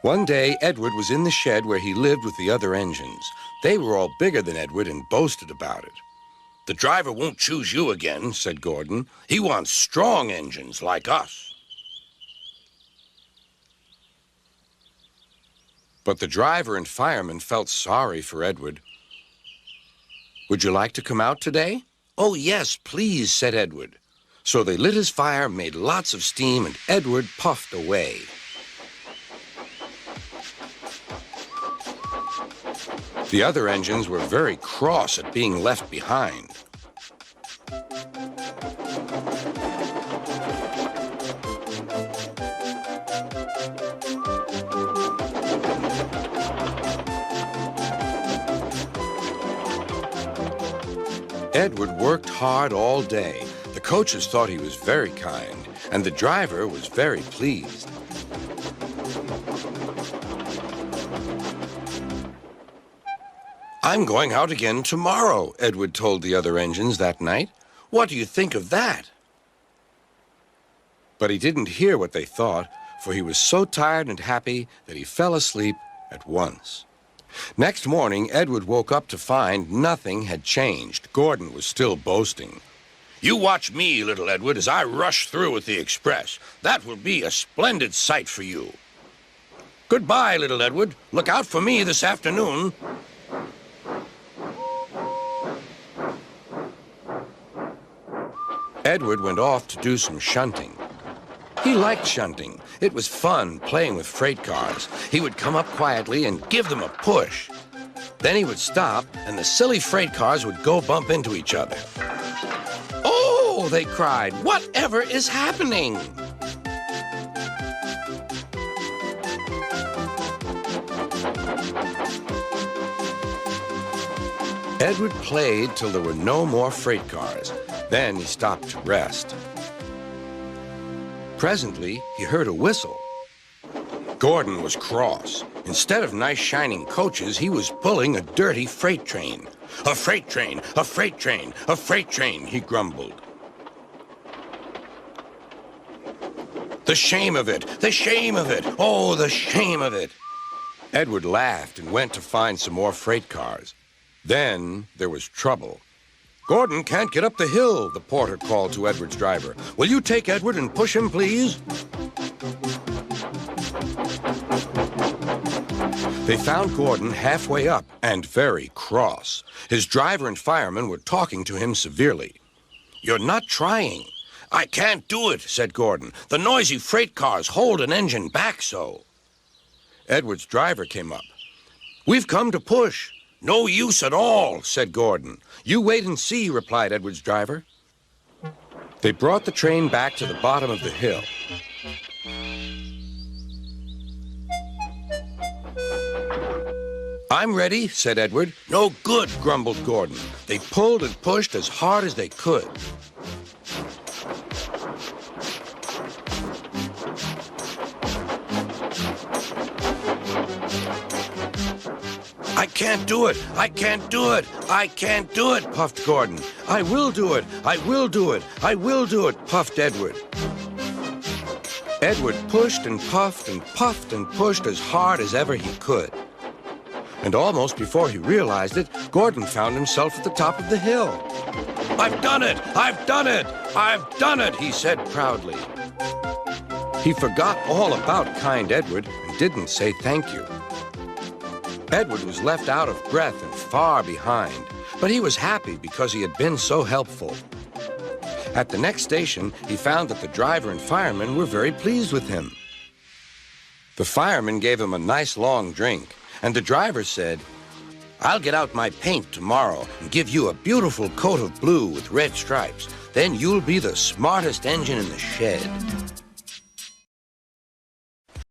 One day, Edward was in the shed where he lived with the other engines. They were all bigger than Edward and boasted about it. "The driver won't choose you again," said Gordon. "He wants strong engines like us." But the driver and fireman felt sorry for Edward. "Would you like to come out today?" "Oh, yes, please," said Edward. So they lit his fire, made lots of steam, and Edward puffed away. The other engines were very cross at being left behind. Edward worked hard all day. The coaches thought he was very kind, and the driver was very pleased. "I'm going out again tomorrow," Edward told the other engines that night. "What do you think of that?" But he didn't hear what they thought, for he was so tired and happy that he fell asleep at once. Next morning, Edward woke up to find nothing had changed. Gordon was still boasting. "You watch me, little Edward, as I rush through with the express. That will be a splendid sight for you. Goodbye, little Edward. Look out for me this afternoon." Edward went off to do some shunting. He liked shunting. It was fun playing with freight cars. He would come up quietly and give them a push. Then he would stop, and the silly freight cars would go bump into each other. "Oh!" they cried. "Whatever is happening?" Edward played till there were no more freight cars. Then he stopped to rest. Presently, he heard a whistle. Gordon was cross. Instead of nice shining coaches, he was pulling a dirty freight train. "A freight train, a freight train, a freight train," he grumbled. "The shame of it, the shame of it, oh, the shame of it." Edward laughed and went to find some more freight cars. Then there was trouble. "Gordon can't get up the hill," the porter called to Edward's driver. "Will you take Edward and push him, please?" They found Gordon halfway up and very cross. His driver and fireman were talking to him severely. "You're not trying." "I can't do it," said Gordon. "The noisy freight cars hold an engine back so." Edward's driver came up. "We've come to push." "No use at all," said Gordon. "You wait and see," replied Edward's driver. They brought the train back to the bottom of the hill. "I'm ready," said Edward. "No good," grumbled Gordon. They pulled and pushed as hard as they could. "I can't do it! I can't do it! I can't do it!" puffed Gordon. "I will do it! I will do it! I will do it!" puffed Edward. Edward pushed and puffed and puffed and pushed as hard as ever he could. And almost before he realized it, Gordon found himself at the top of the hill. "I've done it! I've done it! I've done it!" he said proudly. He forgot all about kind Edward and didn't say thank you. Edward was left out of breath and far behind, but he was happy because he had been so helpful. At the next station, he found that the driver and fireman were very pleased with him. The fireman gave him a nice long drink, and the driver said, "I'll get out my paint tomorrow and give you a beautiful coat of blue with red stripes. Then you'll be the smartest engine in the shed."